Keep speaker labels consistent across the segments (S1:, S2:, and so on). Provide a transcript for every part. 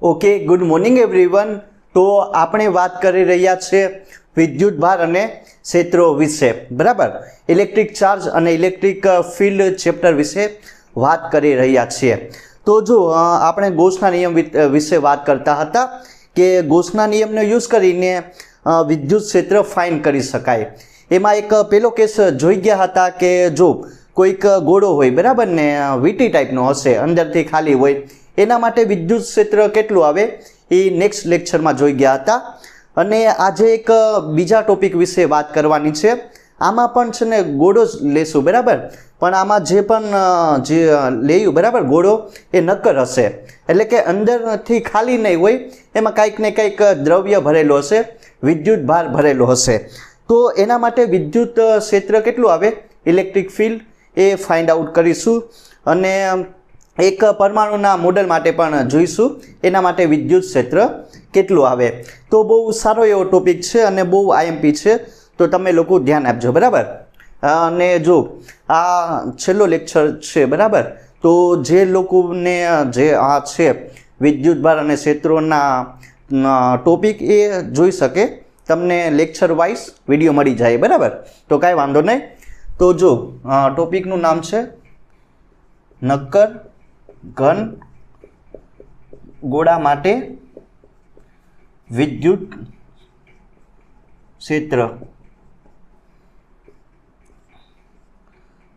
S1: Okay, good morning everyone. તો આપણે વાત કરી રહ્યા છે વિદ્યુત ભાર અને ક્ષેત્રો વિશે, બરાબર. ઇલેક્ટ્રિક ચાર્જ અને ઇલેક્ટ્રિક ફિલ્ડ ચેપ્ટર વિશે વાત કરી રહ્યા છીએ. તો જો આપણે ગોસના નિયમ વિશે વાત કરતા હતા કે ગોસના નિયમનો યુઝ કરીને વિદ્યુત ક્ષેત્ર ફાઇન્ડ કરી શકાય. એમાં એક પહેલો કેસ જોઈ ગયા હતા કે જો કોઈક ગોળો હોય, બરાબર ને, વીટી ટાઈપનો હશે, અંદરથી ખાલી હોય, એના માટે વિદ્યુત ક્ષેત્ર કેટલું આવે એ નેક્સ્ટ લેક્ચરમાં જોઈ ગયા હતા. અને આજે એક બીજા ટોપિક વિશે વાત કરવાની છે. આમાં પણ છે ને ગોળો જ લેશું, બરાબર, પણ આમાં જે પણ જે લેયું, બરાબર, ગોળો એ નક્કર હશે, એટલે કે અંદરથી ખાલી નહીં હોય, એમાં કંઈક ને કંઈક દ્રવ્ય ભરેલો હશે, વિદ્યુત ભાર ભરેલો હશે. તો એના માટે વિદ્યુત ક્ષેત્ર કેટલું આવે, ઇલેક્ટ્રિક ફિલ્ડ, એ ફાઇન્ડ આઉટ કરીશું. અને એક પરમાણુના મોડલ માટે પણ જોઈશું, એના માટે વિદ્યુત ક્ષેત્ર કેટલું આવે. તો બહુ સારો એવો ટોપિક છે અને બહુ આઈએમપી છે, તો તમે લોકો ધ્યાન આપજો, બરાબર. અને જો આ છેલ્લો લેક્ચર છે, બરાબર, તો જે લોકોને જે આ છે વિદ્યુત ભાર અને ક્ષેત્રોના ટોપિક એ જોઈ શકે, તમને લેક્ચર વાઇઝ વિડીયો મળી જાય, બરાબર. તો કાંઈ વાંધો નહીં. તો જો ટોપિકનું નામ છે નક્કર ઘન ગોળા માટે વિદ્યુત ક્ષેત્ર.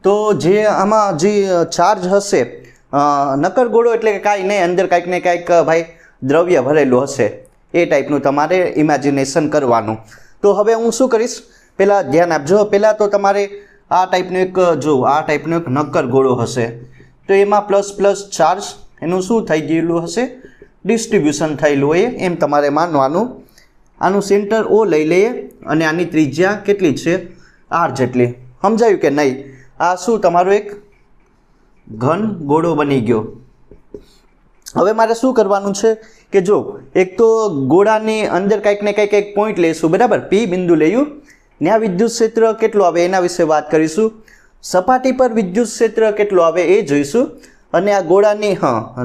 S1: તો જે આમાં જે ચાર્જ હશે, નક્કર ગોળો એટલે કે કાંઈ નહીં, અંદર કાંઈક ને કાંઈક ભાઈ દ્રવ્ય ભરેલું હશે, એ ટાઈપનું તમારે ઇમેજિનેશન કરવાનું. તો હવે હું શું કરીશ, પહેલાં ધ્યાન આપજો. પહેલાં તો તમારે આ ટાઈપનું એક જો આ ટાઈપનો એક નક્કર ગોળો હશે, તો એમાં પ્લસ પ્લસ ચાર્જ એનું શું થઈ ગયેલું હશે, ડિસ્ટ્રીબ્યુશન થયેલું હોય, એમ તમારે માનવાનું. આનું સેન્ટર ઓ લઈ લઈએ અને આની ત્રિજ્યા કેટલી છે, આર જેટલી. સમજાયું કે નહીં? આ શું તમારો એક ઘન ગોળો બની ગયો. હવે મારે શું કરવાનું છે કે જો એક તો ગોળાની અંદર કંઈક ને કંઈક એક પોઈન્ટ લઈશું, બરાબર, પી બિંદુ લઈશું, ત્યાં વિદ્યુત ક્ષેત્ર કેટલું આવે એના વિશે વાત કરીશું. સપાટી પર વિદ્યુત ક્ષેત્ર કેટલું આવે એ જોઈશું. અને આ ગોળાની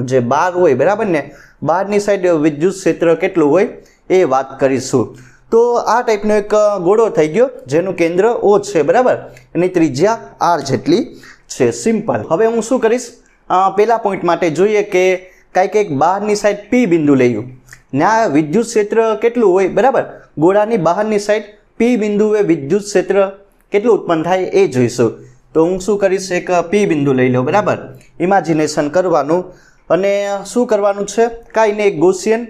S1: જે બહાર હોય, બરાબર ને, બહારની સાઈડ વિદ્યુત ક્ષેત્ર કેટલું હોય એ વાત કરીશું. તો આ ટાઈપનો એક ગોળો થઈ ગયો જેનું કેન્દ્ર ઓ છે, બરાબર, એની ત્રિજ્યા આર જેટલી છે. સિમ્પલ. હવે હું શું કરીશ, પહેલા પોઈન્ટ માટે જોઈએ કે કંઈક બહારની સાઈડ પી બિંદુ લઈશું, ત્યાં વિદ્યુત ક્ષેત્ર કેટલું હોય, બરાબર, ગોળાની બહારની સાઈડ પી બિંદુએ વિદ્યુત ક્ષેત્ર કેટલું ઉત્પન્ન થાય એ જોઈશું. તો હું શું કરીશ, એક પી બિંદુ લઈ લો, બરાબર, ઇમેજિનેશન કરવાનું. અને શું કરવાનું છે, કાંઈ નહીં, એક ગોસિયન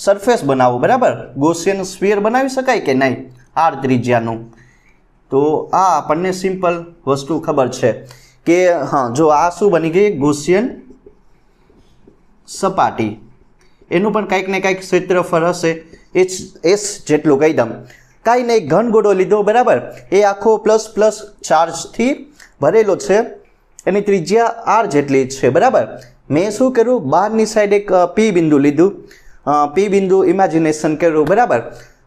S1: સરફેસ બનાવો, બરાબર. ગોસિયન સ્ફિયર બનાવી શકાય કે નહીં, આર ત્રિજ્યાનું. તો આ આપણને સિમ્પલ વસ્તુ ખબર છે કે જો આ શું બની ગઈ, ગોસિયન સપાટી, એનું પણ કંઈક ને કંઈક ક્ષેત્રફળ હશે, એસ જેટલું કહી દઉં. કાંઈ નહીં, ઘન ગોળો લીધો, બરાબર, એ આખો પ્લસ પ્લસ ચાર્જથી ભરેલો છે, એની ત્રિજ્યા આર જેટલી છે, બરાબર. મેં શું કર્યું, બહારની સાઈડ એક પી બિંદુ લીધું, પી બિંદુ ઇમેજિનેશન કર્યું, બરાબર.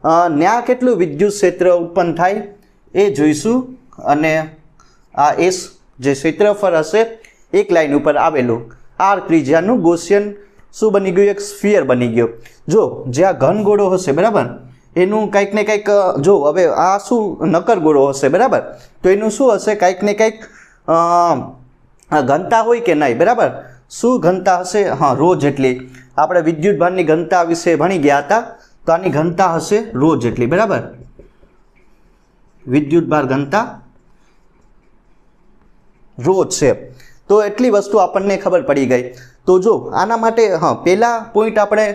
S1: ત્યાં કેટલું વિદ્યુત ક્ષેત્ર ઉત્પન્ન થાય એ જોઈશું. અને આ એસ જે ક્ષેત્રફળ હશે એક લાઈન ઉપર આવેલું, આર ત્રિજ્યાનું ગોસિયન શું બની ગયું, એક સ્ફિયર બની ગયો. જો જે આ ઘન ગોળો હશે, બરાબર, એનું કંઈક ને કંઈક જો હવે આ શું નક્કર ગોળો હશે, બરાબર, તો એનું શું હશે, કંઈક ને કંઈક ઘનતા હોય કે નહીં, બરાબર. શું ઘનતા હશે, રો જેટલી. આપણે વિદ્યુત ભારની ઘનતા વિશે ભણી ગયા હતા, તો આની ઘનતા હશે રો જેટલી, બરાબર. વિદ્યુત ભાર ઘનતા રો છે. તો એટલી વસ્તુ આપણને ખબર પડી ગઈ. તો જો આના માટે પહેલા પોઈન્ટ આપણે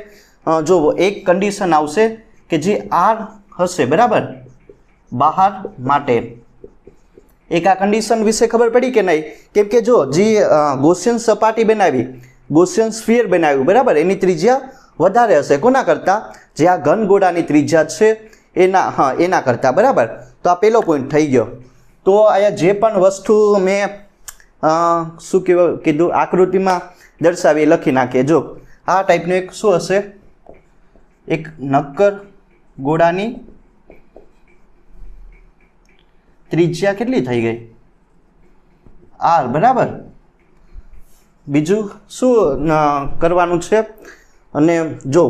S1: જો એક કન્ડિશન આવશે કે જે આર હશે, બરાબર, બહાર માટે. એક આ કન્ડિશન વિશે ખબર પડી કે નહીં, કેમ કે જો જે ગોસિયન સપાટી બનાવી, ગોસિયન સ્ફિયર બનાવ્યું, બરાબર, એની ત્રિજ્યા વધારે હશે કોના કરતાં, જે આ ઘન ગોળાની ત્રિજ્યા છે એના કરતાં, બરાબર. તો આ પહેલો પોઈન્ટ થઈ ગયો. તો અહીંયા જે પણ વસ્તુ મેં શું કીધું આકૃતિમાં દર્શાવી લખી નાખીએ. જો આ ટાઈપનું એક શું હશે, એક નક્કર ગોળાની ત્રિજ્યા કેટલી થઈ ગઈ, આર, બરાબર. બીજું શું કરવાનું છે, અને જો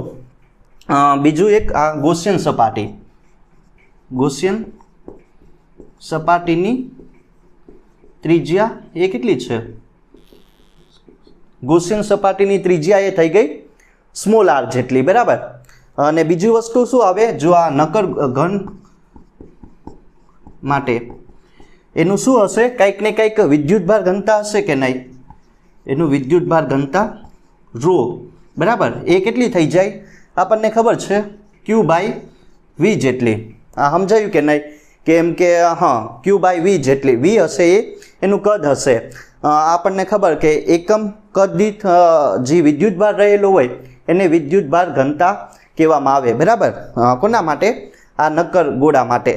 S1: બીજું એક આ ગૌસિયન સપાટીની ત્રિજ્યા એ કેટલી છે? ગૌસિયન સપાટીની ત્રિજ્યા એ થઈ ગઈ સ્મોલ આર જેટલી, બરાબર. અને બીજી વસ્તુ શું આવે, જો આ નક્કર ઘન માટે એનું શું હશે, કંઈક ને કંઈક વિદ્યુતભાર ઘનતા હશે કે નહીં? એનું વિદ્યુતભાર ઘનતા રો, બરાબર, એ કેટલી થઈ જાય આપણને ખબર છે, Q/V જેટલી. આ સમજાયું કે નહીં? કેમ કે હા, Q/V જેટલી, V હશે એ એનું કદ હશે. આપણને ખબર કે એકમ કદ દીઠ જે વિદ્યુતભાર રહેલો હોય એને વિદ્યુતભાર ઘનતા કહેવામાં આવે, બરાબર. કોના માટે? આ નક્કર ગોળા માટે.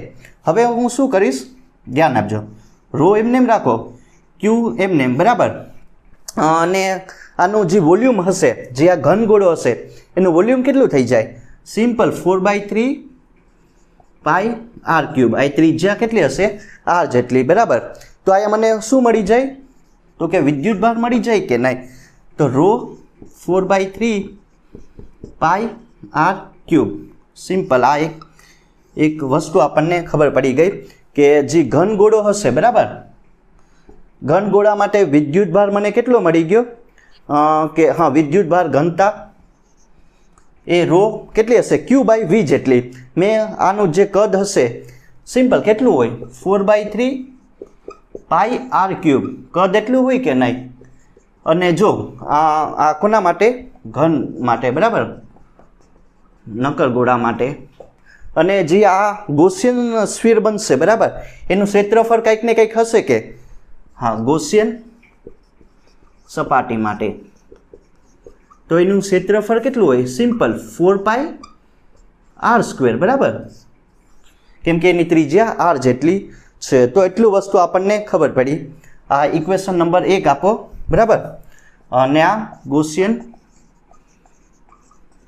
S1: હવે હું શું કરીશ, ધ્યાન આપજો. રો એમને એમ રાખો, Q એમને એમ, બરાબર. અને આનું જે વોલ્યુમ હશે, જે આ ઘન ગોળો હશે એનું વોલ્યુમ કેટલું થઈ જાય? સિમ્પલ 4/3 પાઈ r3. આ ત્રિજ્યા કેટલી હશે? r જેટલી, બરાબર. તો અહીંયા મને શું મળી જાય? તો કે વિદ્યુતભાર મળી જાય કે નહીં? તો રો 4/3 પાઈ r3. સિમ્પલ. આ એક વસ્તુ આપણને ખબર પડી ગઈ કે જે ઘન ગોળો હશે, બરાબર, ઘન ગોળા માટે વિદ્યુતભાર મને કેટલો મળી ગયો કે હા, વિદ્યુતભાર ઘનતા એ રો કેટલી હશે? Q/V જેટલી. મેં આનું જે કદ હશે સિમ્પલ કેટલું હોય? 4/3 પાઈ r3. કદ એટલું હોય કે નહીં? અને જો આ કોના માટે? ઘન માટે, બરાબર, નક્કર ગોળા માટે. અને જે આ ગૌસિયન સ્ફિર બનશે, બરાબર, એનું ક્ષેત્રફળ કંઈક ને કંઈક હશે કે? હા, ગૌસિયન સપાટી માટે તો એનું ક્ષેત્રફળ કેટલું હોય? સિમ્પલ 4πr², બરાબર, કેમ કે એની ત્રિજ્યા r જેટલી છે. તો એટલું વસ્તુ આપણને ખબર પડી. આ ઇક્વેશન નંબર 1 આપો, બરાબર. અને આ ગૌસિયન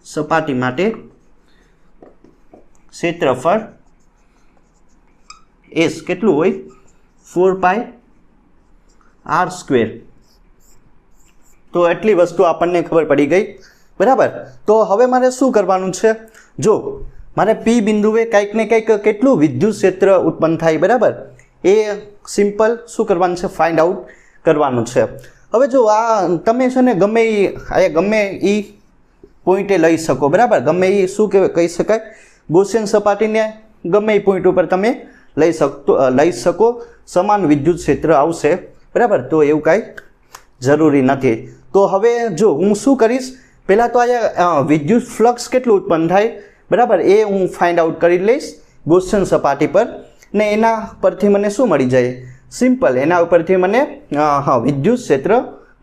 S1: સપાટી માટે ક્ષેત્રફળ S કેટલું હોય? 4πr². તો એટલી વસ્તુ આપણને ખબર પડી ગઈ, બરાબર. તો હવે મારે શું કરવાનું છે? જો મારે P બિંદુએ કંઈક ને કંઈક કેટલું વિદ્યુત ક્ષેત્ર ઉત્પન્ન થાય, બરાબર, એ સિમ્પલ શું કરવાનું છે? ફાઇન્ડ આઉટ કરવાનું છે. હવે જો આ તમે છે ને ગમે એ પોઈન્ટે લઈ શકો, બરાબર. ગમે એ શું કહી શકાય, ગૌસિયન સપાટીને ગમે એ પોઈન્ટ ઉપર તમે લઈ શકો, સમાન વિદ્યુત ક્ષેત્ર આવશે, બરાબર. તો એવું કાંઈ જરૂરી નથી. તો હવે જો હું શું કરીશ, પહેલાં તો અહીંયા વિદ્યુત ફ્લક્સ કેટલું ઉત્પન્ન થાય, બરાબર, એ હું ફાઇન્ડ આઉટ કરી લઈશ ગૌસિયન સપાટી પર. ને એના પરથી મને શું મળી જાય? સિમ્પલ એના ઉપરથી મને વિદ્યુત ક્ષેત્ર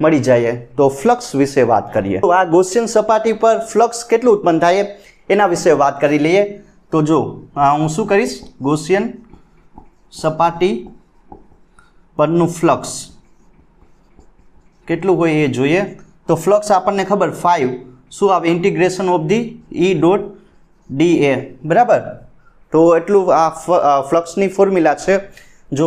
S1: મળી જાય. તો ફ્લક્સ વિશે વાત કરીએ. તો આ ગૌસિયન સપાટી પર ફ્લક્સ કેટલું ઉત્પન્ન થાય એના વિશે વાત કરી લઈએ. તો જો હું શું કરીશ, ગૌસિયન સપાટી પરનું ફ્લક્સ કેટલું હોય એ જોઈએ. તો ફ્લક્સ આપણને ખબર 5 શું આવે? ઇન્ટિગ્રેશન ઓફ ધી E.dA, બરાબર. તો એટલું આ ફ્લક્સની ફોર્મ્યુલા છે. જો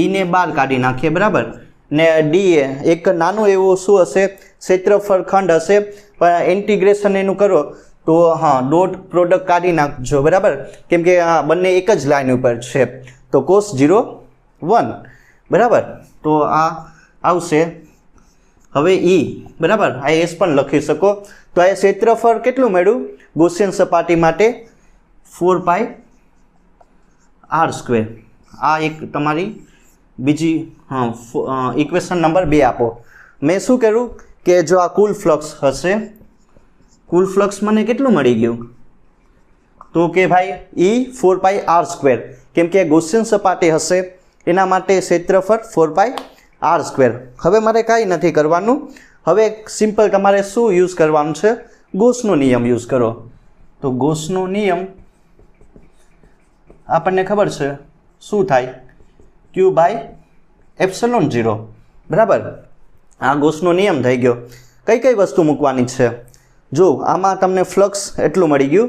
S1: ઈને બહાર કાઢી નાખીએ, બરાબર, ને DA એક નાનું એવું શું હશે? ક્ષેત્રફળ ખંડ હશે. પણ ઇન્ટિગ્રેશન એનું કરો તો હા, ડોટ પ્રોડક્ટ કાઢી નાખજો, બરાબર, કેમ કે આ બંને એક જ લાઈન ઉપર છે. તો cos 0 1, બરાબર. તો આ આવશે. હવે E, બરાબર, આ S પણ લખી શકો. તો આ ક્ષેત્રફળ કેટલું મળ્યું ગૌસિયન સપાટી માટે? 4πr². આ એક તમારી બીજી ઇક્વેશન નંબર 2 આપો. મેં શું કર્યું કે જો આ કુલ ફ્લક્સ હશે, કુલ ફ્લક્સ મને કેટલું મળી ગયું? તો કે ભાઈ E 4πr², કેમ કે ગૌસિયન સપાટી હશે એના માટે ક્ષેત્રફળ 4πr². હવે મારે કાંઈ નથી કરવાનું. હવે સિમ્પલ તમારે શું યુઝ કરવાનું છે? ગૌસનો નિયમ યુઝ કરો. તો ગૌસનો નિયમ આપણને ખબર છે શું થાય? Q/ε0, બરાબર. આ ગૌસનો નિયમ થઈ ગયો. કઈ કઈ વસ્તુ મૂકવાની છે? જો આમાં તમને ફ્લક્સ એટલું મળી ગયું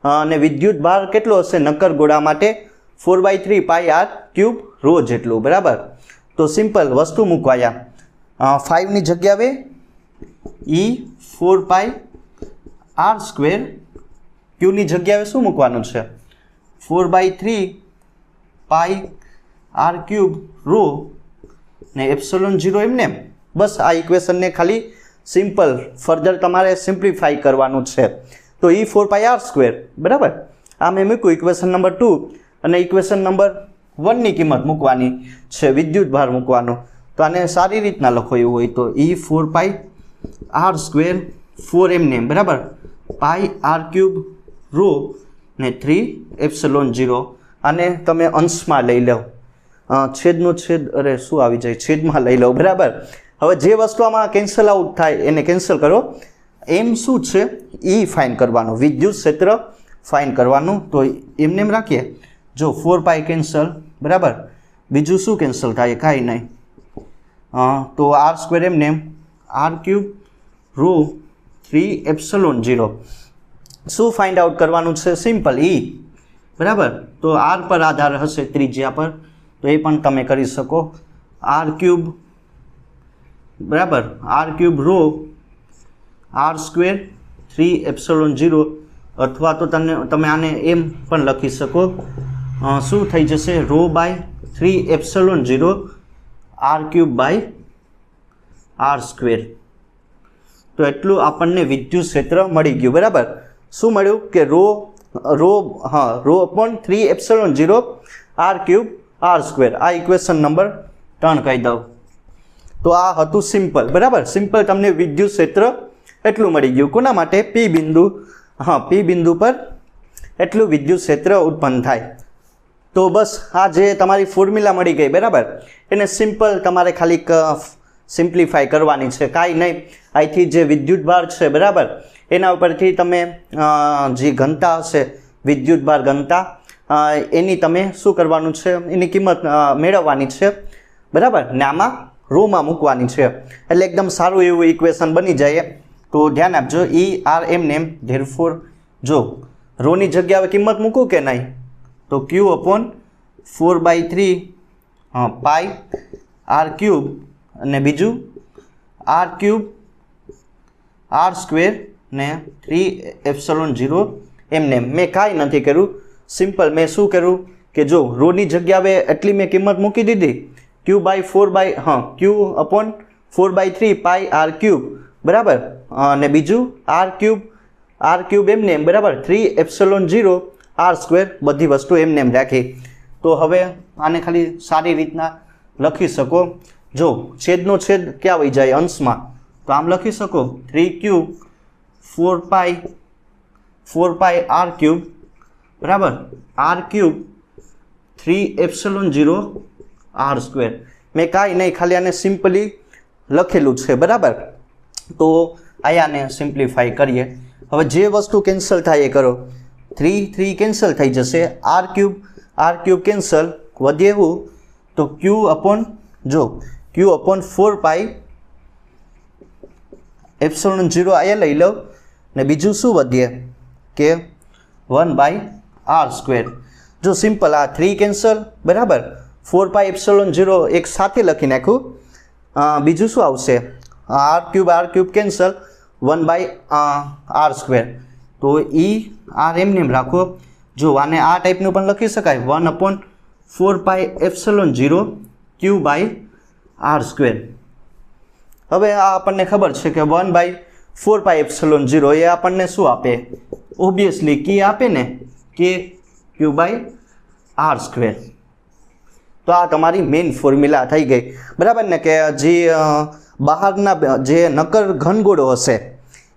S1: અને વિદ્યુત ભાર કેટલો હશે નક્કર ગોળા માટે? 4/3 પાઈ r³ રો જેટલું, બરાબર. તો સિમ્પલ વસ્તુ મૂકવાયા 5ની જગ્યાએ E 4πr², આર સ્ક્વેર ક્યુની જગ્યાએ શું મૂકવાનું છે 4/3 પાઈ આર ક્યુબ રો ને એપ્સિલોન 0 એમને બસ આ ઇક્વેશનને ખાલી સિમ્પલ ફર્ધર તમારે સિમ્પ્લિફાઈ કરવાનું છે તો એ 4 પાઈ આર સ્ક્વેર બરાબર આ મેં મૂક્યું ઇક્વેશન નંબર 2 અને ઇક્વેશન નંબર 1 ની કિંમત મૂકવાની છે વિદ્યુત ભાર મૂકવાનો તો આને સારી રીતના લખો એવું હોય તો એ 4 પાઈ આર સ્ક્વેર 4 એમને બરાબર પાઈ આર ક્યુબ રો ને 3 એપ્સિલોન 0 આને તમે અંશમાં લઈ લો છેદનો છેદ અરે શું આવી જાય છેદમાં લઈ લો બરાબર હવે જે વસ્તુ આમાં કેન્સલ આઉટ થાય એને કેન્સલ કરો એમ શું છે એ ફાઇન કરવાનું વિદ્યુત ક્ષેત્ર ફાઇન કરવાનું તો એમને એમ રાખીએ જો 4 પાઈ કેન્સલ બરાબર બીજું શું કેન્સલ થાય કાંઈ નહીં તો આર સ્ક્વેર એમને આર ક્યુબ રો 3 એપ્સિલોન 0 શું ફાઇન્ડ આઉટ કરવાનું છે સિમ્પલ ઈ બરાબર તો આર પર આધાર હશે ત્રિજ્યા પર તો એ પણ તમે કરી શકો આર ક્યુબ બરાબર r cube rho r square 3 epsilon 0 અથવા તો તમે આને એમ પણ લખી શકો શું થઈ જશે rho by 3 epsilon 0 r cube by r square તો એટલું આપણને વિદ્યુત ક્ષેત્ર મળી ગયું બરાબર શું મળ્યું કે rho upon 3 epsilon 0 r cube r square આ ઇક્વેશન નંબર 3 કહી દઉં તો આ હતું સિમ્પલ બરાબર સિમ્પલ તમને વિદ્યુત ક્ષેત્ર એટલું મળી ગયું કોના માટે પી બિંદુ પર એટલું વિદ્યુત ક્ષેત્ર ઉત્પન્ન થાય તો બસ આ જે તમારી ફોર્મ્યુલા મળી ગઈ બરાબર એને સિમ્પલ તમારે ખાલી સિમ્પ્લિફાઈ કરવાની છે કાંઈ નહીં અહીંથી જે વિદ્યુત ભાર છે બરાબર એના ઉપરથી તમે જે ઘનતા હશે વિદ્યુત ભાર ઘનતા એની તમે શું કરવાનું છે એની કિંમત મેળવવાની છે બરાબર ને આમાં રોમાં મૂકવાની છે એટલે એકદમ સારું એવું ઇક્વેશન બની જાય તો ધ્યાન આપજો ઈ આર એમને એમ ધેરફોર જો રોની જગ્યાએ કિંમત મૂકું કે નહીં તો ક્યુ અપોન 4/3 પાઈ આર ક્યુબ અને બીજું આર ક્યુબ આર સ્ક્વેર ને 3 એપ્સિલોન 0 એમને મેં કાંઈ નથી કર્યું સિમ્પલ મેં શું કર્યું કે જો રોની જગ્યાએ એટલી મેં કિંમત મૂકી દીધી ક્યુ અપોન 4/3 પાઈ આર ક્યુબ બરાબર અને બીજું આર ક્યુબ એમને એમ બરાબર 3 એપ્સિલોન 0 આર સ્ક્વેર બધી વસ્તુ એમને એમ રાખી તો હવે આને ખાલી સારી રીતના લખી શકો જો છેદનો છેદ ક્યાં વહી જાય અંશમાં તો આમ લખી શકો 3q 4 પાઈ આર ક્યુબ બરાબર r cube 3 epsilon 0 r square મેં કાંઈ નહીં ખાલી આને સિમ્પલી લખેલું છે બરાબર તો આને સિમ્પ્લિફાઈ કરીએ હવે જે વસ્તુ કેન્સલ થાય એ કરો 3 કેન્સલ થઈ જશે આર ક્યુબ કેન્સલ વધે એવું તો ક્યુ અપોન 4 પાઈ એપ્સિલોન 0 આ લઈ લો ને બીજું શું વધીએ કે 1/r સ્ક્વેર જો સિમ્પલ આ 3 કેન્સલ બરાબર 4 પાઈ એપ્સિલોન 0 એક સાથે લખી નાખું બીજું શું આવશે r cube cancel 1/r square તો આર એમને રાખો જો આને આ ટાઈપનું પણ લખી શકાય 1/4 પાઈ એપ્સિલોન 0 q/r સ્ક્વેર હવે આ આપણને ખબર છે કે 1/4 પાઈ એપ્સિલોન 0 એ આપણને શું આપે ઓબ્વિયસલી કે આપે ને કે q/r સ્ક્વેર તો આ તમારી મેઇન ફોર્મ્યુલા થઈ ગઈ બરાબર ને કે જે બહારના જે નક્કર ઘનગોળો હશે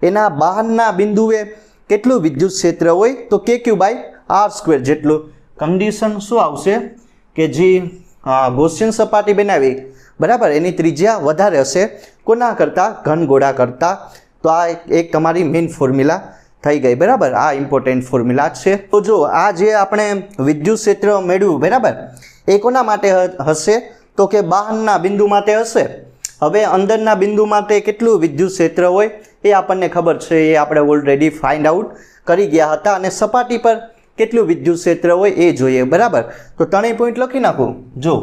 S1: એના બહારના બિંદુએ કેટલું વિદ્યુત ક્ષેત્ર હોય તો kq/r સ્ક્વેર જેટલું કન્ડિશન શું આવશે કે જે ગૌસિયન સપાટી બનાવી બરાબર એની ત્રિજ્યા વધારે હશે કોના કરતાં ઘનગોળા કરતાં તો આ એક તમારી મેઇન ફોર્મ્યુલા થઈ ગઈ બરાબર આ ઇમ્પોર્ટન્ટ ફોર્મ્યુલા છે તો જો આ જે આપણે વિદ્યુત ક્ષેત્ર મેળવ્યું બરાબર એ કોના માટે હશે તો કે બહારના બિંદુ માટે હશે હવે અંદરના બિંદુ માટે કેટલું વિદ્યુત ક્ષેત્ર હોય એ આપણને ખબર છે એ આપણે ઓલરેડી ફાઇન્ડ આઉટ કરી ગયા હતા અને સપાટી પર કેટલું વિદ્યુત ક્ષેત્ર હોય એ જોઈએ બરાબર તો ત્રણેય પોઈન્ટ લખી નાખું જો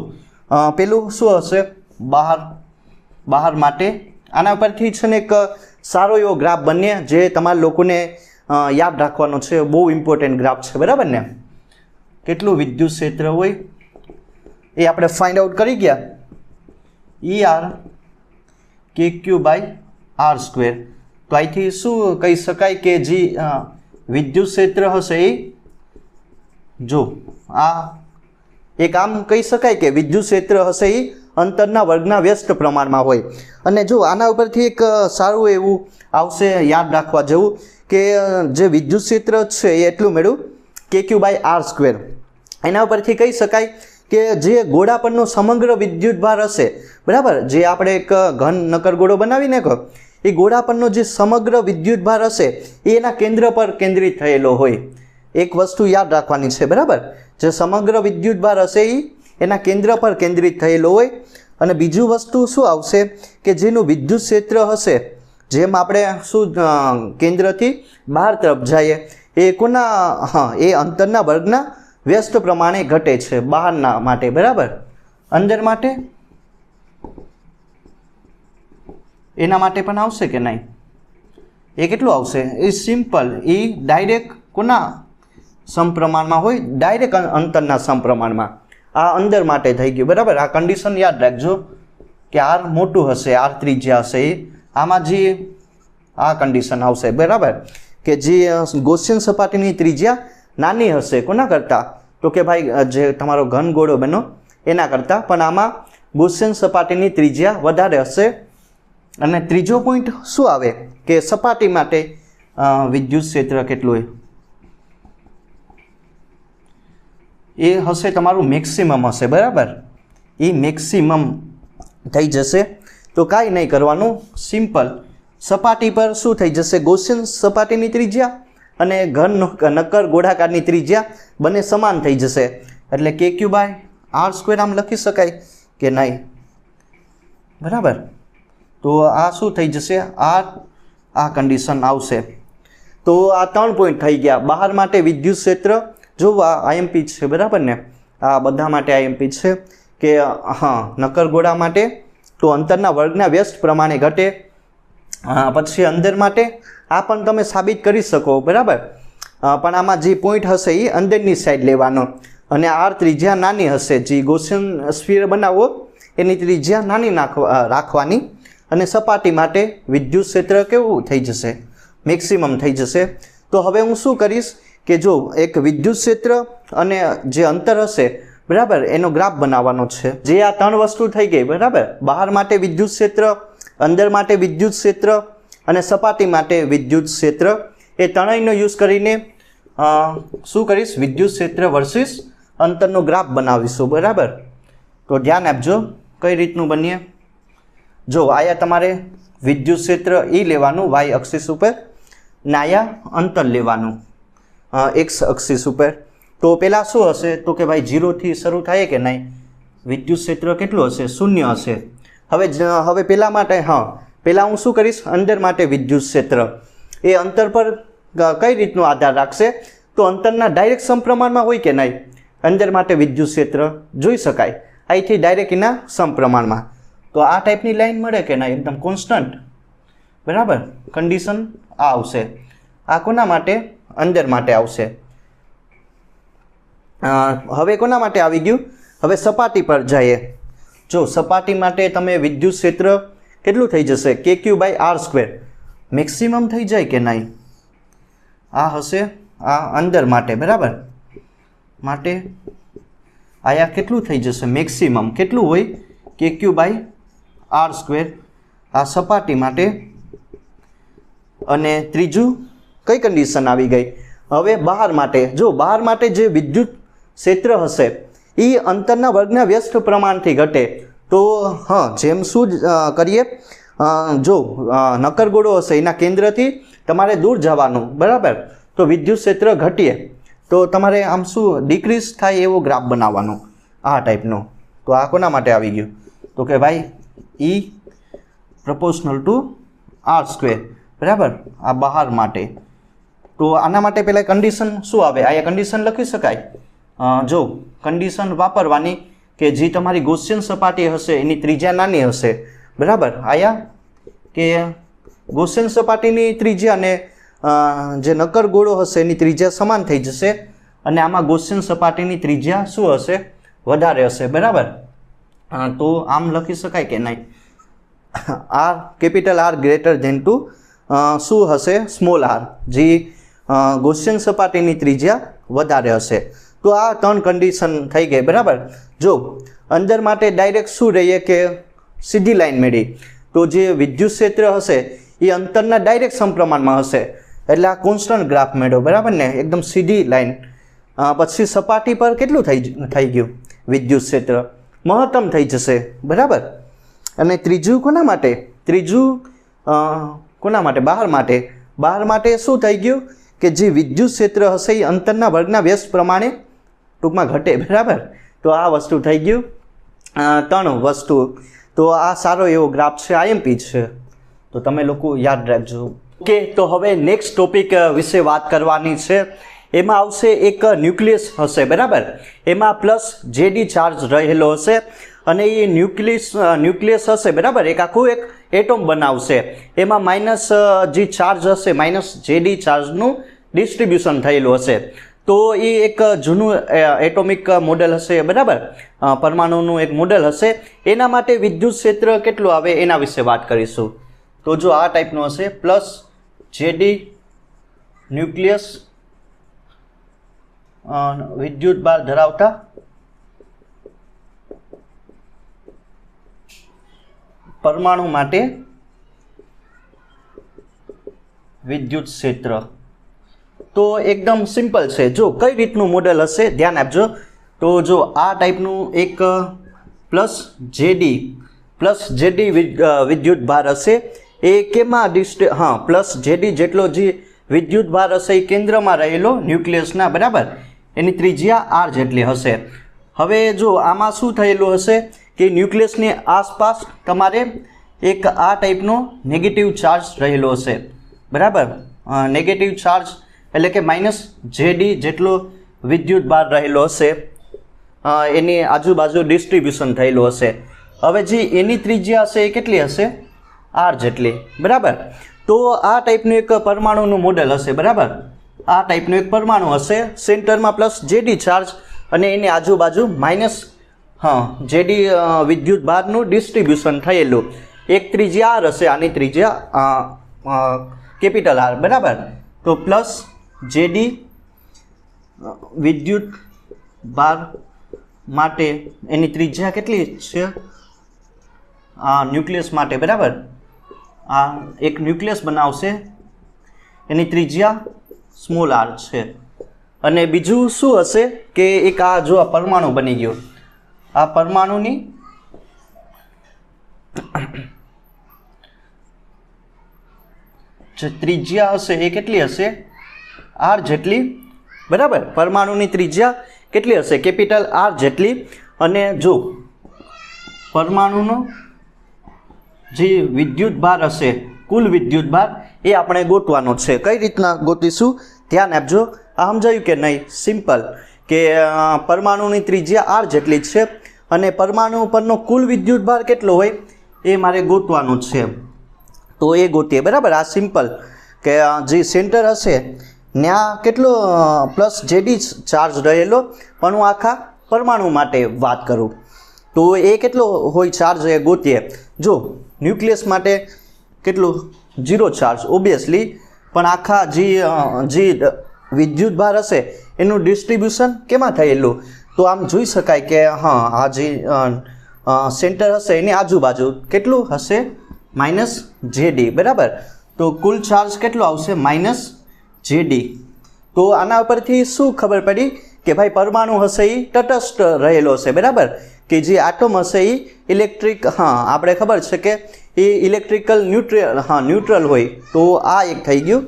S1: પેલું શું હશે બહાર માટે આના પરથી છે ને એક સારો એવો ગ્રાફ બને જે તમારા લોકોને યાદ રાખવાનો છે, બહુ ઇમ્પોર્ટન્ટ ગ્રાફ છે, બરાબર ને. કેટલું વિદ્યુત ક્ષેત્ર હોય એ આપણે ફાઇન્ડ આઉટ કરી ગયા. ER KQ/R². તો અહીંથી શું કહી શકાય કે જે વિદ્યુત ક્ષેત્ર હશે એ જો આ એક આમ કહી શકાય કે વિદ્યુત ક્ષેત્ર હશે એ અંતરના વર્ગના વ્યસ્ત પ્રમાણમાં હોય. અને જો આના ઉપરથી એક સારું એવું આવશે યાદ રાખવા જેવું કે જે વિદ્યુત ક્ષેત્ર છે એ એટલું મેળવું KQ/R². એના ઉપરથી કહી શકાય કે જે ગોળા પરનો સમગ્ર વિદ્યુત ભાર હશે, બરાબર, જે આપણે એક ઘન નક્કર ગોળો બનાવીને કહો એ ગોળા પરનો જે સમગ્ર વિદ્યુત ભાર હશે એ એના કેન્દ્ર પર કેન્દ્રિત થયેલો હોય. એક વસ્તુ યાદ રાખવાની છે, બરાબર, જે સમગ્ર વિદ્યુત ભાર હશે એ એના કેન્દ્ર પર કેન્દ્રિત થયેલો હોય. અને બીજું વસ્તુ શું આવશે કે જેનું વિદ્યુત ક્ષેત્ર હશે, જેમ આપણે શું કેન્દ્રથી બહાર તરફ જઈએ એ કોના એ અંતરના વર્ગના વ્યસ્ત પ્રમાણે ઘટે છે બહારના માટે, બરાબર. અંદર માટે એના માટે પણ આવશે કે નહીં? એ કેટલું આવશે? એ સિમ્પલ, એ ડાયરેક્ટ કોના સમપ્રમાણમાં હોય? ડાયરેક્ટ અંતરના સમપ્રમાણમાં. આ અંદર માટે થઈ ગયું, બરાબર. આ કન્ડિશન યાદ રાખજો કે R મોટું હશે, R ત્રિજ્યા હશે, એ આમાં જે આ કન્ડિશન આવશે, બરાબર, કે જે ગૌસિયન સપાટીની ત્રિજ્યા નાની હશે કોના કરતાં? તો કે ભાઈ જે તમારો ઘન ગોળો બનો એના કરતાં, પણ આમાં ગૌસિયન સપાટીની ત્રિજ્યા વધારે હશે. અને ત્રીજો પોઈન્ટ શું આવે કે સપાટી માટે વિદ્યુત ક્ષેત્ર કેટલું હોય એ હશે તમારું મેક્સિમમ હશે, બરાબર. એ મેક્સિમમ થઈ જશે. તો કાંઈ નહીં કરવાનું, સિમ્પલ સપાટી પર શું થઈ જશે? ગૌસિયન સપાટીની ત્રિજ્યા અને ઘન નક્કર ગોળાકારની ત્રિજ્યા બંને સમાન થઈ જશે. એટલે KQ/R² આમ લખી શકાય કે નહીં? બરાબર. તો આ શું થઈ જશે? આ કન્ડિશન આવશે. તો આ 3 પોઈન્ટ થઈ ગયા. બહાર માટે વિદ્યુત ક્ષેત્ર જો આ IMP છે, બરાબર ને, આ બધા માટે IMP છે કે હા નક્કર ગોળા માટે તો અંતરના વર્ગના વ્યસ્ત પ્રમાણે ઘટે. પછી અંદર માટે આ પણ તમે સાબિત કરી શકો, બરાબર, પણ આમાં જે પોઈન્ટ હશે એ અંદરની સાઈડ લેવાનો. અને R ત્રિજ્યા નાની હશે, જે ગૌસિયન સ્ફીયર બનાવો એની ત્રિજ્યા નાની રાખવાની. અને સપાટી માટે વિદ્યુત ક્ષેત્ર કેવું થઈ જશે? મેક્સિમમ થઈ જશે. તો હવે હું શું કરીશ કે જો એક વિદ્યુત ક્ષેત્ર અને જે અંતર હશે, બરાબર, એનો ગ્રાફ બનાવવાનો છે. જે આ 3 વસ્તુ થઈ ગઈ, બરાબર, બહાર માટે વિદ્યુત ક્ષેત્ર, અંદર માટે વિદ્યુત ક્ષેત્ર અને સપાટી માટે વિદ્યુત ક્ષેત્ર, એ ત્રણેયનો યુઝ કરીને શું કરીશ? વિદ્યુત ક્ષેત્ર વર્સિસ અંતરનો ગ્રાફ બનાવીશું, બરાબર. તો ધ્યાન આપજો કઈ રીતનું બનીએ. જો આયા તમારે વિદ્યુત ક્ષેત્ર એ લેવાનું y અક્ષિસ ઉપર, ને આયા અંતર લેવાનું x અક્ષિસ ઉપર. તો પહેલાં શું હશે? તો કે ભાઈ 0 થી શરૂ થાય કે નહીં? વિદ્યુત ક્ષેત્ર કેટલું હશે? 0 હશે. હવે પહેલાં માટે પહેલાં હું શું કરીશ? અંદર માટે વિદ્યુત ક્ષેત્ર એ અંતર પર કઈ રીતનો આધાર રાખશે? તો અંતરના ડાયરેક્ટ સમપ્રમાણમાં હોય કે નહીં? અંદર માટે વિદ્યુત ક્ષેત્ર જોઈ શકાય અહીંથી ડાયરેક્ટ એના સમપ્રમાણમાં. તો આ ટાઈપની લાઈન મળે કે નહીં? એકદમ કોન્સ્ટન્ટ, બરાબર. કન્ડિશન આ આવશે. આ કોના માટે? અંદર માટે આવશે. હવે કોના માટે આવી ગયું? હવે સપાટી પર જઈએ. જો સપાટી માટે તમે વિદ્યુત ક્ષેત્ર કેટલું થઈ જશે? KQ/R². મેક્સિમમ થઈ જાય કે નહીં? આ હશે આ અંદર માટે, બરાબર. માટે આયા કેટલું થઈ જશે? મેક્સિમમ કેટલું હોય? KQ/R². આ સપાટી માટે. અને ત્રીજું કઈ કન્ડિશન આવી ગઈ? હવે બહાર માટે. જો બહાર માટે જે વિદ્યુત ક્ષેત્ર હશે એ અંતરના વર્ગના વ્યસ્ત પ્રમાણથી ઘટે. તો જેમ શું કરીએ? જો નક્કર ગોળો હશે એના કેન્દ્રથી તમારે દૂર જવાનું, બરાબર. તો વિદ્યુત ક્ષેત્ર ઘટીએ તો તમારે આમ શું ડિક્રીઝ થાય એવો ગ્રાફ બનાવવાનો, આ ટાઈપનો. તો આ કોના માટે આવી ગયું? તો કે ભાઈ E proportional to R², બરાબર. આ બહાર માટે. તો આના માટે પહેલાં કન્ડિશન શું આવે? આ કન્ડિશન લખી શકાય. જો કન્ડિશન વાપરવાની કે જે તમારી ગૌસિયન સપાટી હશે એની ત્રિજ્યા નાની હશે, બરાબર. આયા કે ગૌસિયન સપાટીની ત્રિજ્યા અને જે નક્કર ગોળો હશે એની ત્રિજ્યા સમાન થઈ જશે અને આમાં ગૌસિયન સપાટીની ત્રિજ્યા શું હશે? વધારે હશે, બરાબર. તો આમ લખી શકાય કે નહીં? R capital r greater than two શું હશે? સ્મોલ આર, જે ગૌસિયન સપાટીની ત્રિજ્યા વધારે હશે. તો આ 3 કન્ડિશન થઈ ગઈ, બરાબર. જો અંદર માટે ડાયરેક્ટ શું રહીએ કે સીધી લાઈન મેળવી, તો જે વિદ્યુત ક્ષેત્ર હશે એ અંતરના ડાયરેક્ટ સમપ્રમાણમાં હશે, એટલે આ કોન્સ્ટન્ટ ગ્રાફ મેળવો, બરાબર ને, એકદમ સીધી લાઈન. પછી સપાટી પર કેટલું થઈ ગયું? વિદ્યુત ક્ષેત્ર મહત્તમ થઈ જશે, બરાબર. અને ત્રીજું કોના માટે? ત્રીજું કોના માટે? બહાર માટે. બહાર માટે શું થઈ ગયું કે જે વિદ્યુત ક્ષેત્ર હશે એ અંતરના વર્ગના વ્યસ્ત પ્રમાણે ટૂંકમાં ઘટે, બરાબર. તો આ વસ્તુ થઈ ગયું, 3 વસ્તુ. તો આ સારો એવો ગ્રાફ છે, આઈએમપી છે, તો તમે લોકો યાદ રાખજો. ઓકે, તો હવે નેક્સ્ટ ટોપિક વિશે વાત કરવાની છે. એમાં આવશે એક ન્યુક્લિયસ હશે, બરાબર. એમાં પ્લસ જેડી ચાર્જ રહેલો હશે અને એ ન્યુક્લિયસ હશે, બરાબર. એક આખું એક એટોમ બનાવશે. એમાં માઇનસ જે ચાર્જ હશે, માઇનસ જેડી ચાર્જનું ડિસ્ટ્રીબ્યુશન થયેલું હશે. તો એ એક જૂનું એટોમિક મોડેલ હશે, બરાબર. પરમાણુનું એક મોડેલ હશે. એના માટે વિદ્યુત ક્ષેત્ર કેટલું આવે એના વિશે વાત કરીશું. તો જો આ ટાઈપનું હશે, પ્લસ જેડી ન્યુક્લિયસ વિદ્યુત ભાર ધરાવતા પરમાણુ માટે વિદ્યુત ક્ષેત્ર. તો એકદમ સિમ્પલ છે. જો કઈ રીતનું મોડેલ હશે ધ્યાન આપજો. તો જો આ ટાઈપનું એક પ્લસ જેડી વિદ્યુત ભાર હશે. એ કેમાં પ્લસ જેડી જેટલો જે વિદ્યુત ભાર હશે એ કેન્દ્રમાં રહેલો ન્યુક્લિયસના, બરાબર. એની ત્રિજ્યા આર જેટલી હશે. હવે જો આમાં શું થયેલું હશે કે ન્યુક્લિયસની આસપાસ તમારે એક આ ટાઈપનો નેગેટિવ ચાર્જ રહેલો હશે, બરાબર. નેગેટિવ ચાર્જ એટલે કે માઇનસ જેડી જેટલો વિદ્યુત ભાર રહેલો હશે, એની આજુબાજુ ડિસ્ટ્રીબ્યુશન થયેલું હશે. હવે જે એની ત્રિજ્યા હશે એ કેટલી હશે? આર જેટલી, બરાબર. તો આ ટાઈપનું એક પરમાણુનું મોડેલ હશે, બરાબર. આ ટાઈપનું એક પરમાણુ હશે, સેન્ટરમાં પ્લસ જેડી ચાર્જ અને એની આજુબાજુ માઇનસ જેડી વિદ્યુત ભારનું ડિસ્ટ્રીબ્યુશન થયેલું. એક ત્રિજ્યા આર હશે, આની ત્રિજ્યા કેપિટલ આર, બરાબર. તો પ્લસ જેડી વિદ્યુત ભાર માટે એની ત્રિજ્યા કેટલી છે? ન્યુક્લિયસ માટે, બરાબર. આ એક ન્યુક્લિયસ બનાવશે, એની ત્રિજ્યા સ્મોલ આર છે. અને બીજું શું હશે કે એક આ જો આ પરમાણુ બની ગયો, આ પરમાણુની જે ત્રિજ્યા હશે એ કેટલી હશે? આર જેટલી, બરાબર. પરમાણુની ત્રિજ્યા કેટલી હશે? કેપિટલ આર જેટલી. અને જો પરમાણુનો જે વિદ્યુત ભાર હશે, કુલ વિદ્યુત ભાર, એ આપણે ગોતવાનો છે. કઈ રીતના ગોતીશું ધ્યાન આપજો. આ સમજાયું કે નહીં? સિમ્પલ કે પરમાણુની ત્રિજ્યા આર જેટલી જ છે અને પરમાણુ પરનો કુલ વિદ્યુત ભાર કેટલો હોય એ મારે ગોતવાનું છે. તો એ ગોતીએ, બરાબર. આ સિમ્પલ કે જે સેન્ટર હશે ત્યાં કેટલો પ્લસ જેડી ચાર્જ રહેલો, પણ હું આખા પરમાણુ માટે વાત કરું તો એ કેટલો હોય ચાર્જ એ ગોતીએ. જો ન્યુક્લિયસ માટે કેટલું? 0 ચાર્જ ઓબ્વિયસલી, પણ આખા જે વિદ્યુત ભાર હશે એનું ડિસ્ટ્રીબ્યુશન કેમાં થયેલું? તો આમ જોઈ શકાય કે આ જે સેન્ટર હશે એની આજુબાજુ કેટલું હશે? માઇનસ જેડી, બરાબર. તો કુલ ચાર્જ કેટલો આવશે? Minus JD. તો આના ઉપરથી શું ખબર પડી કે ભાઈ પરમાણુ હશે એ તટસ્થ રહેલો હશે, બરાબર. કે જે આટોમ હશે એ ઇલેક્ટ્રિક, આપણે ખબર છે કે એ ઇલેક્ટ્રિકલ ન્યુટ્રલ હોય. તો આ એક થઈ ગયું.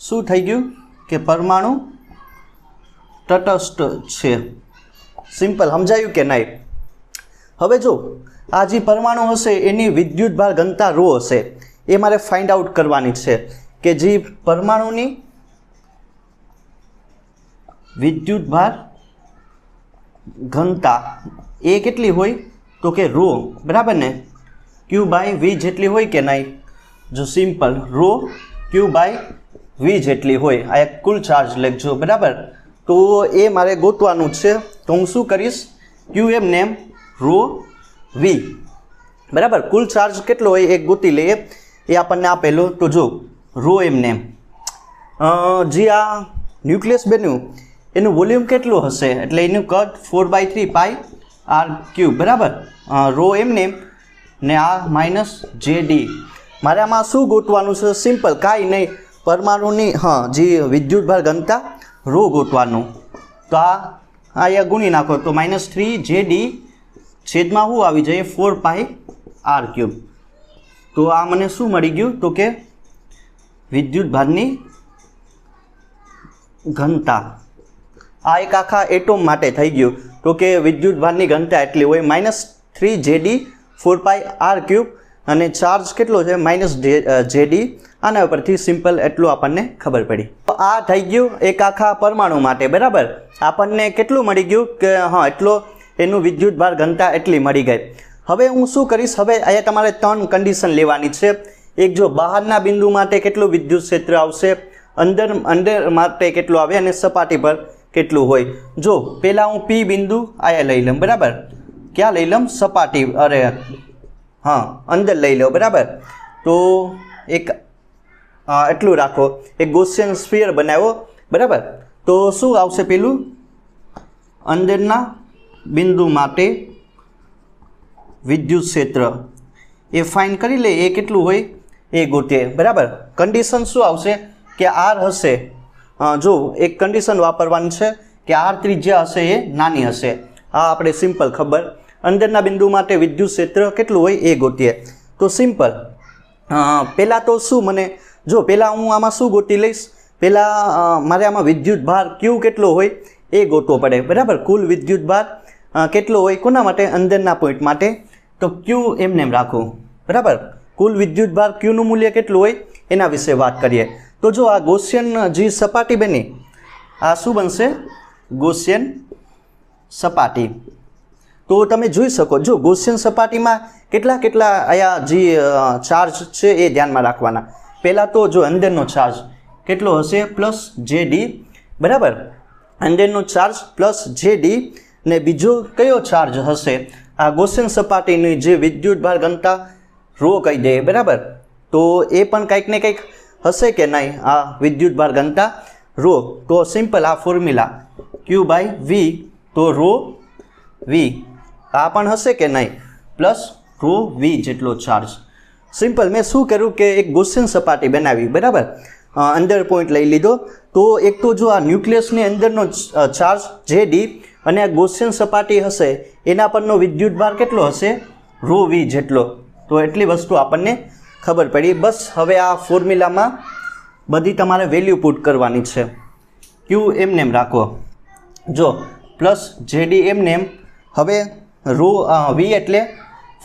S1: શું થઈ ગયું? કે પરમાણુ તટસ્થ છે. સિમ્પલ, સમજાયું કે નહીં? હવે જો આ જે પરમાણુ હશે એની વિદ્યુત ભાર ઘનતા રો હશે, એ મારે ફાઇન્ડ આઉટ કરવાની છે કે જે પરમાણુની વિદ્યુત ભાર ઘનતા એ કેટલી હોય? તો કે રો, બરાબર ને, Q/V જેટલી હોય કે નહીં? જો simple rho q by v જેટલી હોય, આ એક કુલ ચાર્જ લખજો બરાબર. તો એ મારે ગોતવાનું છે. તો હું શું કરીશ, ક્યુ એમ નેમ રો વી બરાબર. કુલ ચાર્જ કેટલો હોય એ ગોતી લઈએ. એ આપણને આપેલો. તો જો રો એમ નેમ જે આ ન્યુક્લિયસ બન્યું એનું વોલ્યુમ કેટલું હશે, એટલે એનું કદ 4/3 પાઈ આર ક્યુબ બરાબર. રો એમ નેમ ને આ માઇનસ જે ડી. મારે આમાં શું ગોતવાનું છે, સિમ્પલ કાંઈ નહીં, પરમાણુની જે વિદ્યુતભાર ઘનતા રો ગોતવાનું. તો આ અહીંયા ગુણી નાખો તો -3 જે ડી છેદમાં શું આવી જાય 4 પાઈ આર ક્યુબ. તો આ મને શું મળી ગયું, તો કે વિદ્યુતભારની ઘનતા. આ એક આખા એટોમ માટે થઈ ગયું. તો કે વિદ્યુતભારની ઘનતા એટલી હોય -3 જે ડી 4 પાઈ આર ક્યુબ, અને ચાર્જ કેટલો છે -જે ડી. આના ઉપરથી સિમ્પલ એટલું આપણને ખબર પડી. આ થઈ ગયું એક આખા પરમાણુ માટે બરાબર. આપણને કેટલું મળી ગયું કે એટલો એનું વિદ્યુતભાર ઘનતા એટલી મળી ગઈ. હવે હું શું કરીશ, હવે અહીંયા તમારે 3 કન્ડિશન લેવાની છે. એક જો બહારના બિંદુ માટે કેટલું વિદ્યુત ક્ષેત્ર આવશે, અંદર માટે કેટલું આવે, અને સપાટી પર કેટલું હોય. જો પહેલાં હું પી બિંદુ અહીંયા લઈ લઉં બરાબર. ક્યાં લઈ લઉં, સપાટી અંદર લઈ લો બરાબર. તો એક એટલું રાખો, એક ગોસિયન સ્ફિયર બનાવ્યો બરાબર. તો શું આવશે, પેલું અંદરના બિંદુ માટે વિદ્યુત ક્ષેત્ર એ ફાઇન કરી લે. એ કેટલું હોય એ ગોતે બરાબર. કન્ડિશન શું આવશે કે આર હશે, જો એક કન્ડિશન વાપરવાની છે કે આર ત્રિજ્યા હશે એ નાની હશે. આ આપણે સિમ્પલ ખબર. અંદરના બિંદુ માટે વિદ્યુત ક્ષેત્ર કેટલું હોય એ ગોતીએ. તો સિમ્પલ પહેલાં તો શું મને, જો પહેલાં હું આમાં શું ગોતી લઈશ, પહેલાં મારે આમાં વિદ્યુત ભાર ક્યુ કેટલો હોય એ ગોતવો પડે બરાબર. કુલ વિદ્યુત ભાર કેટલો હોય કોના માટે, અંદરના પોઈન્ટ માટે. તો ક્યુ એમને એમ રાખું બરાબર. કુલ વિદ્યુત ભાર ક્યુનું મૂલ્ય કેટલું હોય એના વિશે વાત કરીએ. તો જો આ ગોસિયન જે સપાટી બની, આ શું બનશે, ગોસિયન સપાટી. તો તમે જોઈ શકો, જો ગોસિયન સપાટીમાં કેટલા અહીંયા જે ચાર્જ છે એ ધ્યાનમાં રાખવાના. પહેલાં તો જો અંદરનો ચાર્જ કેટલો હશે, +જે ડી બરાબર. અંદરનો ચાર્જ +જે ડી, ને બીજો કયો ચાર્જ હશે, આ ગોસિયન સપાટીની જે વિદ્યુતભાર ઘનતા રો કહી દે બરાબર. તો એ પણ કંઈક ને કંઈક હશે કે નહીં, આ વિદ્યુતભાર ઘનતા રો. તો સિમ્પલ આ ફોર્મ્યુલા Q/V, તો રો વી આ પણ હશે કે નહીં, +ρV જેટલો ચાર્જ. સિમ્પલ મેં શું કર્યું કે એક ગોસિયન સપાટી બનાવી બરાબર. અંદર પોઈન્ટ લઈ લીધો. તો એક તો જો આ ન્યુક્લિયસની અંદરનો ચાર્જ જે ડી, અને આ ગોસિયન સપાટી હશે એના પરનો વિદ્યુતભાર કેટલો હશે, ρV જેટલો. તો એટલી વસ્તુ આપણને ખબર પડી. બસ હવે આ ફોર્મ્યુલામાં બધી તમારે વેલ્યુ પુટ કરવાની છે. ક્યુ એમને એમ રાખો, જો +જે ડી એમને એમ. હવે વી એટલે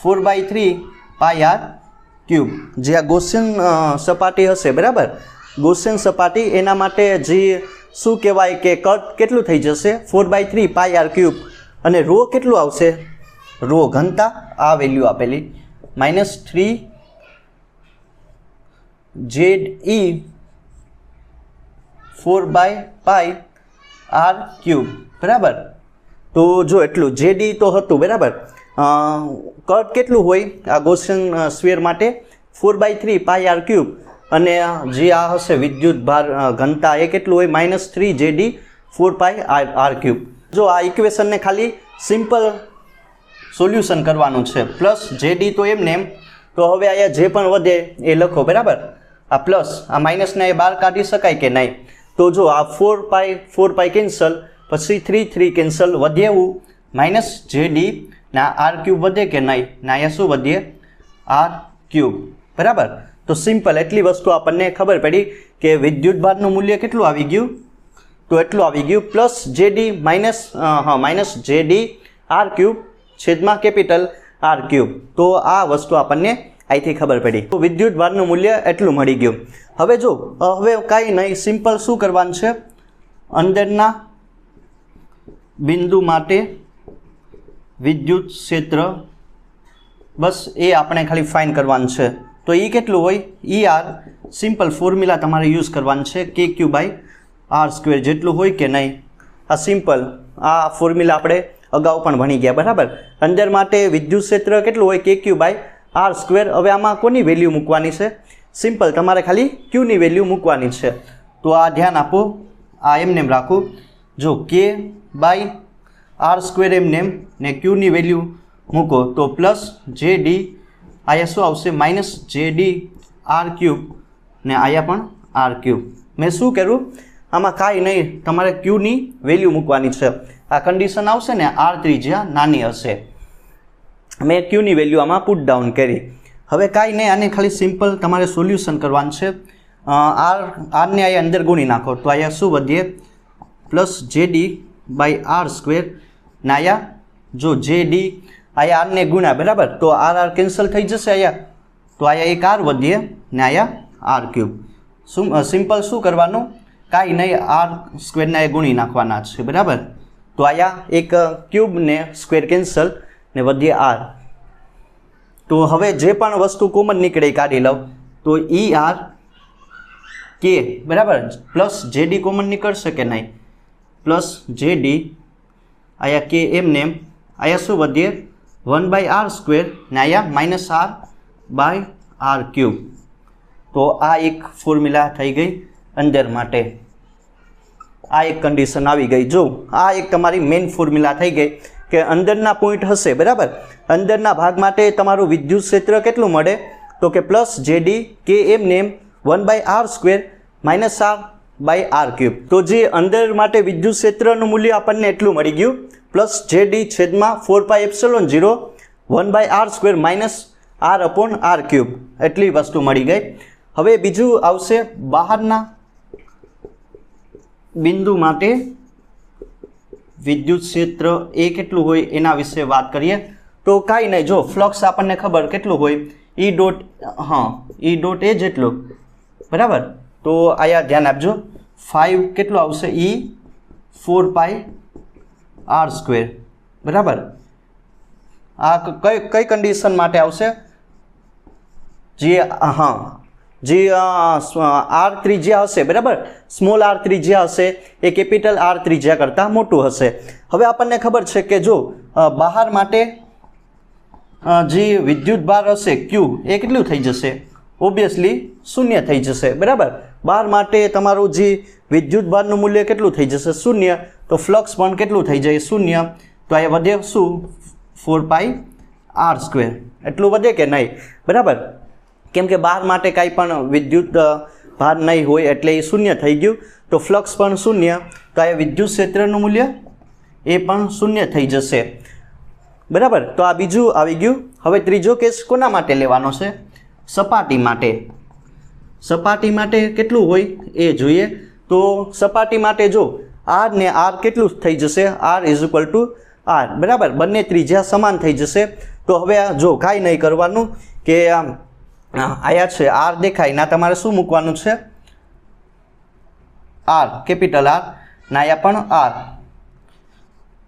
S1: 4/3 પાઈ આર ક્યુબ, જે આ ગોસિયન સપાટી હશે બરાબર. ગોસિયન સપાટી એના માટે જે શું કહેવાય કે કદ કેટલું થઈ જશે, 4/3 પાઈ આર ક્યુબ. અને રો કેટલું આવશે, રો ઘનતા આ વેલ્યુ આપેલી -3 ZE 4/પાઈ આર ક્યુબ બરાબર. તો જો એટલું જે ડી તો હતું બરાબર. કદ કેટલું હોય આ ગોસિયન સ્ફિયર માટે, 4/3 પાઈ આર ક્યુબ. અને જે આ હશે વિદ્યુત ભાર ઘનતા એ કેટલું હોય, -3 JD 4 પાઈ આર ક્યુબ. જો આ ઇક્વેશનને ખાલી સિમ્પલ સોલ્યુશન કરવાનું છે. +જે ડી તો એમને એમ. તો હવે અહીંયા જે પણ વધે એ લખો બરાબર. આ પ્લસ આ માઇનસને એ બહાર કાઢી શકાય કે નહીં. તો જો આ 4 પાઈ કેન્સલ, પછી 3 કેન્સલ, વધે એવું -જે ડી, ને આ આર ક્યુબ વધે કે નહીં, ને અહીંયા શું વધે, આર ક્યુબ બરાબર. તો સિમ્પલ એટલી વસ્તુ આપણને ખબર પડી કે વિદ્યુતભારનું મૂલ્ય કેટલું આવી ગયું, તો એટલું આવી ગયું +જે ડી -જે ડી આર ક્યુબ છેદમાં કેપિટલ આર ક્યુબ. તો આ વસ્તુ આપણને અહીંથી ખબર પડી. તો વિદ્યુતભારનું મૂલ્ય એટલું મળી ગયું. હવે જો હવે કાંઈ નહીં, સિમ્પલ શું કરવાનું છે, અંદરના બિંદુ માટે વિદ્યુત ક્ષેત્ર, બસ એ આપણે ખાલી ફાઇન કરવાનું છે. તો તો એ કેટલું હોય ઈ આર સિમ્પલ ફોર્મ્યુલા તમારે યુઝ કરવાનું છે કે ક્યુ બાય આર સ્ક્વેર જેટલું હોય કે નહીં. આ સિમ્પલ આ ફોર્મ્યુલા આપણે અગાઉ પણ ભણી ગયા બરાબર. અંદર માટે વિદ્યુત ક્ષેત્ર કેટલું હોય કે ક્યુ બાય આર સ્ક્વેર. હવે આમાં કોની વેલ્યુ મૂકવાની છે સિમ્પલ તમારે ખાલી ક્યુની વેલ્યુ મૂકવાની છે. તો આ ધ્યાન આપો આ એમને એમ રાખો જો કે બાય આર સ્ક્વેર એમને એમ ને ક્યુની વેલ્યુ મૂકો તો પ્લસ જે ડી અહીંયા શું આવશે માઇનસ જે ડી આર ક્યુબ ને અહીંયા પણ આર ક્યુબ. મેં શું કર્યું આમાં કાંઈ નહીં તમારે ક્યુની વેલ્યુ મૂકવાની છે. આ કન્ડિશન આવશે ને આર ત્રિજ્યા નાની હશે મેં ક્યુની વેલ્યુ આમાં પુટ ડાઉન કરી. હવે કાંઈ નહીં આને ખાલી સિમ્પલ તમારે સોલ્યુશન કરવાનું છે. આરને અહીંયા અંદર ગુણી નાખો તો અહીંયા શું વધીએ પ્લસ જે ડી બાય આર સ્ક્વેર ને અહીંયા જો જે ડી અહીંયા આરને ગુણ્યા બરાબર તો આર કેન્સલ થઈ જશે અહીંયા તો અહીંયા એક આર વધીએ ને અહીંયા આર ક્યુબ. સિમ્પલ શું કરવાનું કાંઈ નહીં આર સ્ક્વેરના એ ગુણી નાખવાના છે બરાબર. તો અહીંયા એક ક્યુબ ને સ્ક્વેર કેન્સલ ને વધીએ આર. તો હવે જે પણ વસ્તુ કોમન નીકળે એ કાઢી લઉં તો ઈ આર કે બરાબર પ્લસ જે ડી કોમન નીકળશે કે નહીં પ્લસ જે ડી અહીંયા કે એમને એમ અહીંયા શું વધીએ 1/r સ્ક્વેર ને અહીંયા minus r by r cube. તો આ એક ફોર્મ્યુલા થઈ ગઈ અંદર માટે. આ એક કન્ડિશન આવી ગઈ. જો આ એક તમારી મેઇન ફોર્મ્યુલા થઈ ગઈ કે અંદરના પોઈન્ટ હશે બરાબર. અંદરના ભાગ માટે તમારું વિદ્યુત ક્ષેત્ર કેટલું મળે તો કે પ્લસ જે ડી કે એમને એમ 1/r square minus r by r cube. તો જે અંદર માટે વિદ્યુત ક્ષેત્રનું મૂલ્ય આપણને એટલું મળી ગયું પ્લસ જે ડી છેદમાં 4πε0 1/r square minus r upon r cube એટલી વસ્તુ મળી ગઈ. હવે બીજું આવશે બહારના બિંદુ માટે વિદ્યુત ક્ષેત્ર એ કેટલું હોય એના વિશે વાત કરીએ. તો કાંઈ નહીં જો ફ્લક્સ આપણને ખબર કેટલું હોય ઈ ડોટ ઈ ડોટ એ જેટલું બરાબર. તો અહીંયા ધ્યાન આપજો 5 કેટલું આવશે ઈ 4πr સ્ક્વેર બરાબર. આ કઈ કન્ડિશન માટે આવશે જે જે આર ત્રિજ્યા હશે બરાબર સ્મોલ આર ત્રિજ્યા હશે એ કેપિટલ આર ત્રિજ્યા કરતાં મોટું હશે. હવે આપણને ખબર છે કે જો બહાર માટે જે વિદ્યુત ભાર હશે ક્યુ એ કેટલું થઈ જશે ઓબ્વિયસલી શૂન્ય થઈ જશે બરાબર. બહાર માટે તમારું જે વિદ્યુત ભારનું મૂલ્ય કેટલું થઈ જશે શૂન્ય. તો ફ્લક્સ પણ કેટલું થઈ જાય શૂન્ય. તો અહીંયા વધે શું 4πr સ્ક્વેર એટલું વધે કે નહીં બરાબર. કેમ કે બહાર માટે કાંઈ પણ વિદ્યુત ભાર નહીં હોય એટલે એ શૂન્ય થઈ ગયું. તો ફ્લક્સ પણ શૂન્ય તો આ વિદ્યુત ક્ષેત્રનું મૂલ્ય એ પણ શૂન્ય થઈ જશે બરાબર. તો આ બીજું આવી ગયું. હવે ત્રીજો કેસ કોના માટે લેવાનો છે સપાટી માટે. સપાટી માટે કેટલું હોય એ જોઈએ. તો સપાટી માટે જો આર ને આર કેટલું થઈ જશે r is equal to r બરાબર. બંને ત્રિજ્યા સમાન થઈ જશે. તો હવે જો કાંઈ નહીં કરવાનું કે આયા છે આર દેખાય ના તમારે શું મૂકવાનું છે આર કેપિટલ આર ના આયા પણ આર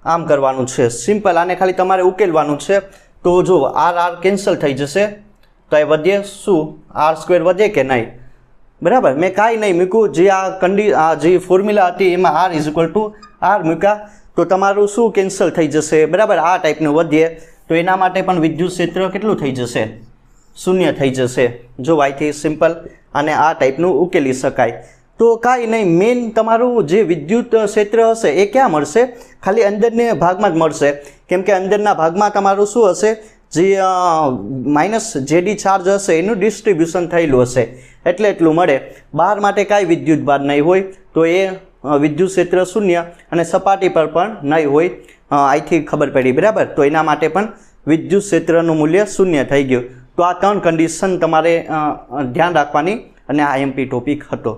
S1: આમ કરવાનું છે સિમ્પલ. આને ખાલી તમારે ઉકેલવાનું છે. તો જો આર આર કેન્સલ થઈ જશે તો એ વધે શું આર સ્ક્વેર વધે કે નહીં બરાબર. મેં કાંઈ નહીં મૂક્યું જે આ જે ફોર્મ્યુલા હતી એમાં r is equal to r મૂક્યા તો તમારું શું કેન્સલ થઈ જશે બરાબર. આ ટાઈપનું વધીએ તો એના માટે પણ વિદ્યુત ક્ષેત્ર કેટલું થઈ જશે શૂન્ય થઈ જશે. જો અહીંથી સિમ્પલ અને આ ટાઈપનું ઉકેલી શકાય. તો કાંઈ નહીં મેઇન તમારું જે વિદ્યુત ક્ષેત્ર હશે એ ક્યાં મળશે ખાલી અંદરને ભાગમાં જ મળશે. કેમ કે અંદરના ભાગમાં તમારું શું હશે જે માઇનસ જેડી ચાર્જ હશે એનું ડિસ્ટ્રીબ્યુશન થયેલું હશે એટલે એટલું મળે. બહાર માટે કાંઈ વિદ્યુત ભાર નહીં હોય તો એ વિદ્યુત ક્ષેત્ર શૂન્ય અને સપાટી પર પણ નહીં હોય. અહીંથી ખબર પડી બરાબર. તો એના માટે પણ વિદ્યુત ક્ષેત્રનું મૂલ્ય શૂન્ય થઈ ગયું. તો આ 3 કન્ડિશન તમારે ધ્યાન રાખવાની અને આ આઈએમપી ટોપિક હતો.